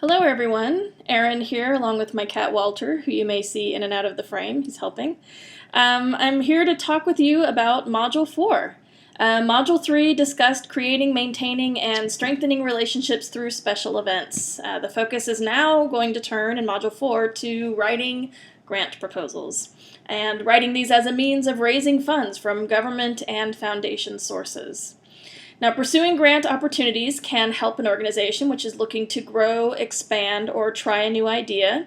Hello everyone, Erin here along with my cat Walter, who you may see in and out of the frame, he's helping. I'm here to talk with you about Module 4. Module 3 discussed creating, maintaining, and strengthening relationships through special events. The focus is now going to turn in Module 4 to writing grant proposals, and writing these as a means of raising funds from government and foundation sources. Now, pursuing grant opportunities can help an organization which is looking to grow, expand, or try a new idea.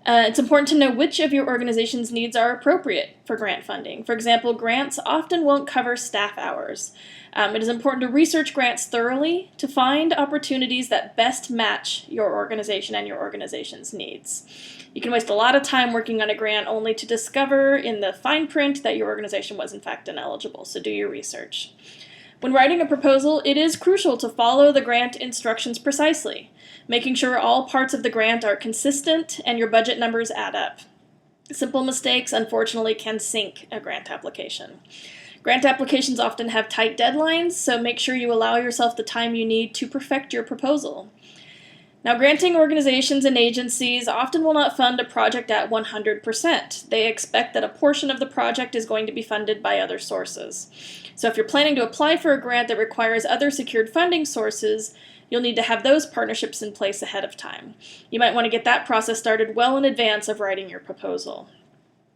It's important to know which of your organization's needs are appropriate for grant funding. For example, grants often won't cover staff hours. It is important to research grants thoroughly to find opportunities that best match your organization and your organization's needs. You can waste a lot of time working on a grant only to discover in the fine print that your organization was in fact ineligible, so do your research. When writing a proposal, it is crucial to follow the grant instructions precisely, making sure all parts of the grant are consistent and your budget numbers add up. Simple mistakes, unfortunately, can sink a grant application. Grant applications often have tight deadlines, so make sure you allow yourself the time you need to perfect your proposal. Now, granting organizations and agencies often will not fund a project at 100%. They expect that a portion of the project is going to be funded by other sources. So if you're planning to apply for a grant that requires other secured funding sources, you'll need to have those partnerships in place ahead of time. You might want to get that process started well in advance of writing your proposal.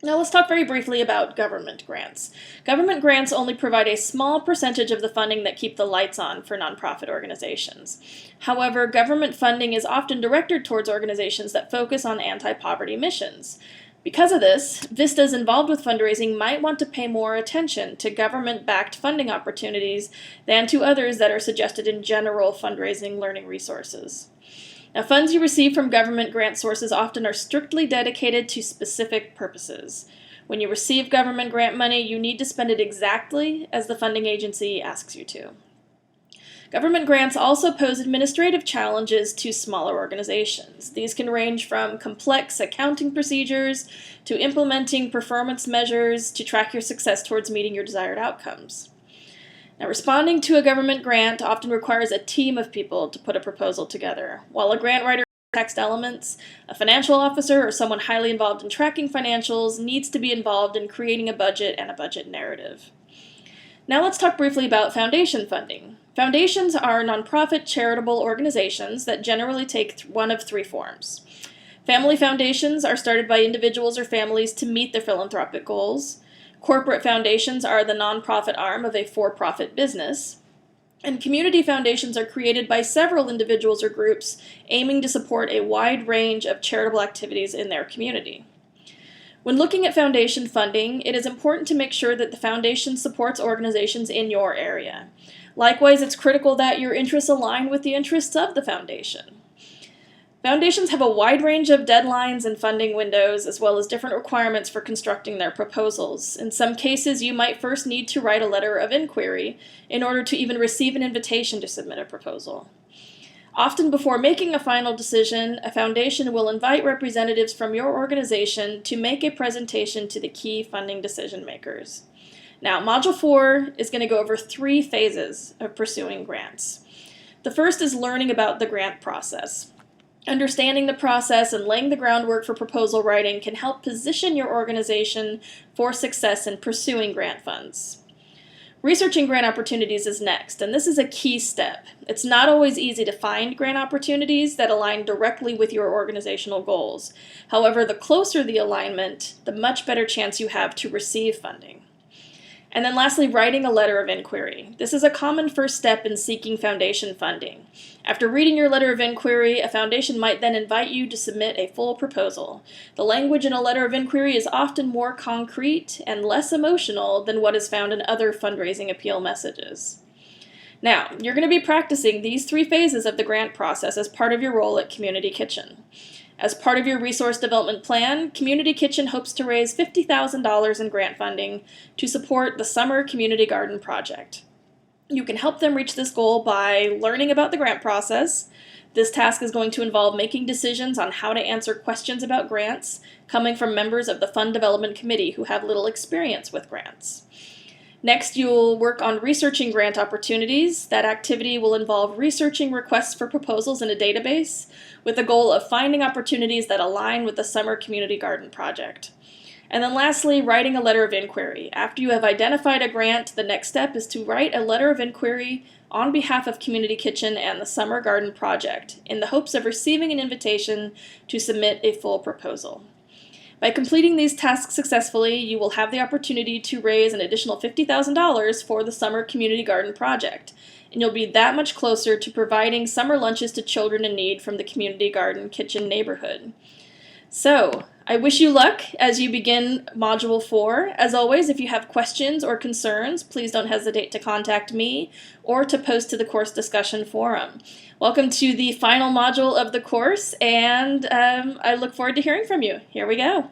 Now let's talk very briefly about government grants. Government grants only provide a small percentage of the funding that keep the lights on for nonprofit organizations. However, government funding is often directed towards organizations that focus on anti-poverty missions. Because of this, VISTAs involved with fundraising might want to pay more attention to government-backed funding opportunities than to others that are suggested in general fundraising learning resources. Now, funds you receive from government grant sources often are strictly dedicated to specific purposes. When you receive government grant money, you need to spend it exactly as the funding agency asks you to. Government grants also pose administrative challenges to smaller organizations. These can range from complex accounting procedures to implementing performance measures to track your success towards meeting your desired outcomes. Now, responding to a government grant often requires a team of people to put a proposal together. While a grant writer text elements, a financial officer or someone highly involved in tracking financials needs to be involved in creating a budget and a budget narrative. Now let's talk briefly about foundation funding. Foundations are nonprofit charitable organizations that generally take one of three forms. Family foundations are started by individuals or families to meet their philanthropic goals. Corporate foundations are the nonprofit arm of a for-profit business. And community foundations are created by several individuals or groups aiming to support a wide range of charitable activities in their community. When looking at foundation funding, it is important to make sure that the foundation supports organizations in your area. Likewise, it's critical that your interests align with the interests of the foundation. Foundations have a wide range of deadlines and funding windows, as well as different requirements for constructing their proposals. In some cases, you might first need to write a letter of inquiry in order to even receive an invitation to submit a proposal. Often before making a final decision, a foundation will invite representatives from your organization to make a presentation to the key funding decision makers. Now, Module 4 is going to go over 3 phases of pursuing grants. The first is learning about the grant process. Understanding the process and laying the groundwork for proposal writing can help position your organization for success in pursuing grant funds. Researching grant opportunities is next, and this is a key step. It's not always easy to find grant opportunities that align directly with your organizational goals. However, the closer the alignment, the much better chance you have to receive funding. And then lastly, writing a letter of inquiry. This is a common first step in seeking foundation funding. After reading your letter of inquiry, a foundation might then invite you to submit a full proposal. The language in a letter of inquiry is often more concrete and less emotional than what is found in other fundraising appeal messages. Now, you're going to be practicing these 3 phases of the grant process as part of your role at Community Kitchen. As part of your resource development plan, Community Kitchen hopes to raise $50,000 in grant funding to support the Summer Community Garden Project. You can help them reach this goal by learning about the grant process. This task is going to involve making decisions on how to answer questions about grants coming from members of the Fund Development Committee who have little experience with grants. Next, you'll work on researching grant opportunities. That activity will involve researching requests for proposals in a database with the goal of finding opportunities that align with the Summer Community Garden Project. And then lastly, writing a letter of inquiry. After you have identified a grant, the next step is to write a letter of inquiry on behalf of Community Kitchen and the Summer Garden Project in the hopes of receiving an invitation to submit a full proposal. By completing these tasks successfully, you will have the opportunity to raise an additional $50,000 for the Summer Community Garden Project, and you'll be that much closer to providing summer lunches to children in need from the Community Garden Kitchen neighborhood. So, I wish you luck as you begin Module 4. As always, if you have questions or concerns, please don't hesitate to contact me or to post to the course discussion forum. Welcome to the final module of the course, and I look forward to hearing from you. Here we go.